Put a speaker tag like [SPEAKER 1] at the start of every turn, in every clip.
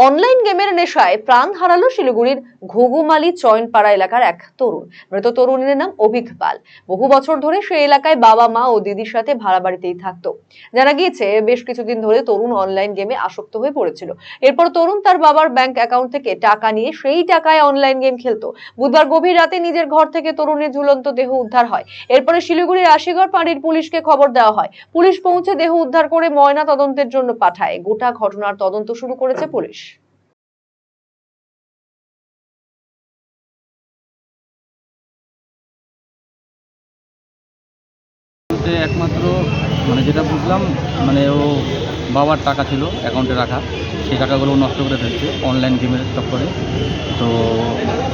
[SPEAKER 1] Online গেমের নেশায় প্রাণ হারালো শিলিগুড়ির ঘুঘুমালি চয়নপাড়া এলাকার এক তরুণ। মৃত তরুণের নাম অভিক পাল। বহু বছর ধরে সে এলাকায় বাবা মা ও দিদির সাথে ভাড়া বাড়িতেই থাকতো। জানা গিয়েছে বেশ কিছুদিন ধরে তরুণ অনলাইন গেমে আসক্ত হয়ে পড়েছিল। এরপর তরুণ তার বাবার ব্যাংক অ্যাকাউন্ট থেকে টাকা নিয়ে সেই টাকায় অনলাইন গেম খেলতো। বুধবার গভীর রাতে নিজের ঘর থেকে তরুণের ঝুলন্ত দেহ উদ্ধার হয়। এরপরে শিলিগুড়ির আশিগড় পাড়ির পুলিশকে খবর দেওয়া হয়। পুলিশ পৌঁছে দেহ উদ্ধার করে ময়না তদন্তের জন্য পাঠায়। গোটা ঘটনার তদন্ত শুরু করেছে পুলিশ।
[SPEAKER 2] একমাত্র যেটা বুঝলাম, ও বাবার টাকা ছিল অ্যাকাউন্টে রাখা, সেই টাকাগুলো নষ্ট করে ফেলছে অনলাইন গেমের চক্করে। তো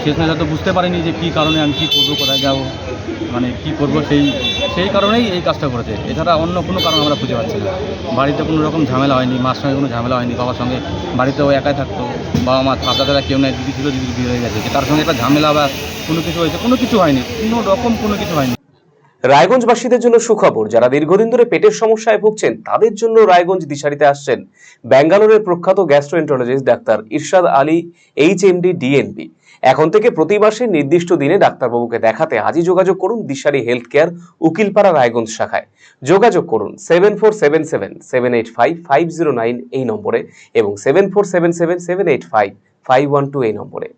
[SPEAKER 2] শেষমেশ হয়তো বুঝতে পারিনি যে কী কারণে আমি কী করবো, কোথায় যাবো, কী করবো, সেই কারণেই এই কাজটা করেছে। এছাড়া অন্য কোনো কারণ আমরা খুঁজে পাচ্ছি না। বাড়িতে কোনো রকম ঝামেলা হয়নি, মার সঙ্গে কোনো ঝামেলা হয়নি, বাবার সঙ্গে বাড়িতেও একাই থাকতো, বাবা মা দাদা কেউ নেই, দিদি ছিল, দিদির বিয়ে হয়ে গেছে, তার সঙ্গে একটা ঝামেলা বা কোনো কিছু হয়েছে, কোনো কিছু হয়নি, কোনো রকম কোনো কিছু হয়নি।
[SPEAKER 3] রায়গঞ্জবাসীদের জন্য সুখবর। যারা দীর্ঘদিন ধরে পেটের সমস্যায় ভুগছেন তাদের জন্য রায়গঞ্জ দিশারিতে আসছেন ব্যাঙ্গালোরের প্রখ্যাত গ্যাস্ট্রোএন্টারোলজিস্ট ডাক্তার ইরশাদ আলী, HMD, DNB। এখন থেকে প্রতি মাসে নির্দিষ্ট দিনে ডাক্তারবাবুকে দেখাতে আজই যোগাযোগ করুন দিশারি হেলথ কেয়ার, উকিলপাড়া, রায়গঞ্জ শাখায়। যোগাযোগ করুন 7477785509 এই নম্বরে এবং 7477785512 এই নম্বরে।